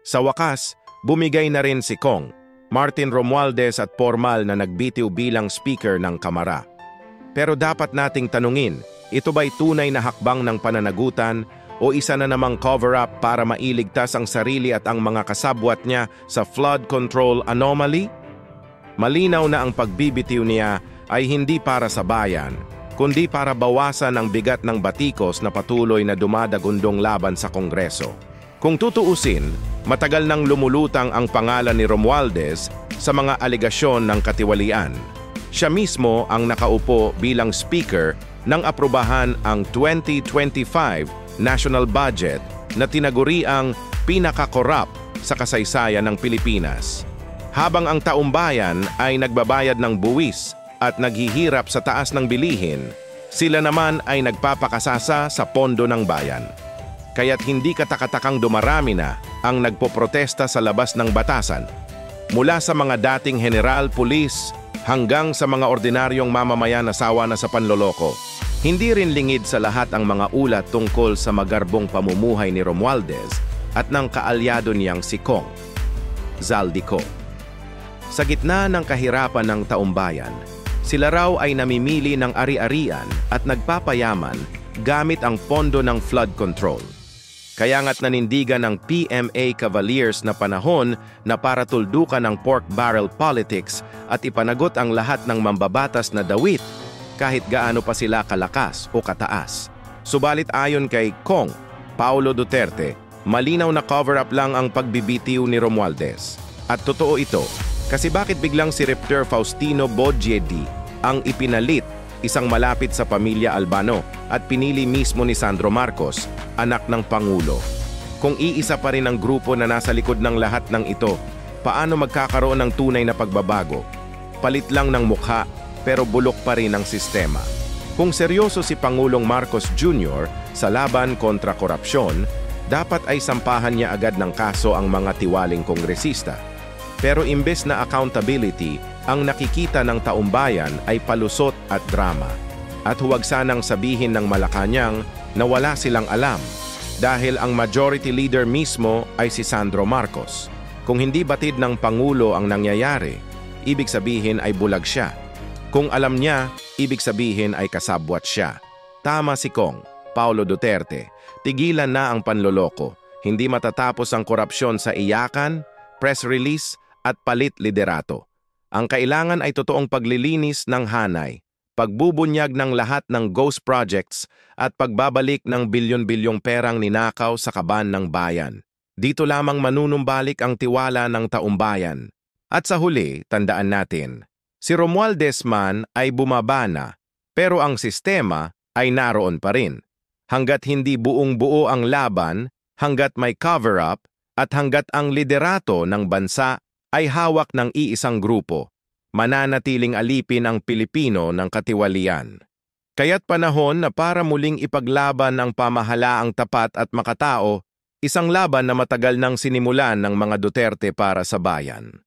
Sa wakas, bumigay na rin si Kong, Martin Romualdez at formal na nagbitiw bilang speaker ng Kamara. Pero dapat nating tanungin, ito ba'y tunay na hakbang ng pananagutan o isa na namang cover-up para mailigtas ang sarili at ang mga kasabwat niya sa flood control anomaly? Malinaw na ang pagbibitiw niya ay hindi para sa bayan, kundi para bawasan ang bigat ng batikos na patuloy na dumadagundong laban sa Kongreso. Kung tutuusin, matagal nang lumulutang ang pangalan ni Romualdez sa mga alegasyon ng katiwalian. Siya mismo ang nakaupo bilang speaker nang aprubahan ang 2025 national budget na tinaguriang pinaka-korap sa kasaysayan ng Pilipinas. Habang ang taumbayan ay nagbabayad ng buwis at naghihirap sa taas ng bilihin, sila naman ay nagpapakasasa sa pondo ng bayan. Kaya't hindi katakatakang dumarami na ang nagpoprotesta sa labas ng batasan, mula sa mga dating general, pulis, hanggang sa mga ordinaryong mamamayan na sawa na sa panloloko. Hindi rin lingid sa lahat ang mga ulat tungkol sa magarbong pamumuhay ni Romualdez at ng kaalyado niyang si Kong, Zaldico. Sa gitna ng kahirapan ng taumbayan, sila raw ay namimili ng ari-arian at nagpapayaman gamit ang pondo ng flood control. Kaya nga't nanindigan ng PMA Cavaliers na panahon na para tuldukan ang pork barrel politics at ipanagot ang lahat ng mambabatas na dawit kahit gaano pa sila kalakas o kataas. Subalit ayon kay Kong, Paulo Duterte, malinaw na cover-up lang ang pagbibitiw ni Romualdez. At totoo ito, kasi bakit biglang si Rector Faustino Bogiedi ang ipinalit, isang malapit sa pamilya Albano, at pinili mismo ni Sandro Marcos, anak ng Pangulo? Kung iisa pa rin ang grupo na nasa likod ng lahat ng ito, paano magkakaroon ng tunay na pagbabago? Palit lang ng mukha, pero bulok pa rin ang sistema. Kung seryoso si Pangulong Marcos Jr. sa laban kontra korupsyon, dapat ay sampahan niya agad ng kaso ang mga tiwaling kongresista. Pero imbes na accountability, ang nakikita ng taumbayan ay palusot at drama. At huwag sanang sabihin ng Malacanang na wala silang alam, dahil ang majority leader mismo ay si Sandro Marcos. Kung hindi batid ng Pangulo ang nangyayari, ibig sabihin ay bulag siya. Kung alam niya, ibig sabihin ay kasabwat siya. Tama si Kong, Paulo Duterte. Tigilan na ang panloloko. Hindi matatapos ang korupsyon sa iyakan, press release at palit liderato. Ang kailangan ay totoong paglilinis ng hanay, pagbubunyag ng lahat ng ghost projects at pagbabalik ng bilyon-bilyong perang ninakaw sa kaban ng bayan. Dito lamang manunumbalik ang tiwala ng taumbayan. At sa huli, tandaan natin, si Romualdez man ay bumaba na, pero ang sistema ay naroon pa rin. Hanggat hindi buong-buo ang laban, hanggat may cover-up, at hanggat ang liderato ng bansa ay hawak ng iisang grupo, mananatiling alipin ang Pilipino ng katiwalian. Kaya't panahon na para muling ipaglaban ang pamahalaang tapat at makatao, isang laban na matagal nang sinimulan ng mga Duterte para sa bayan.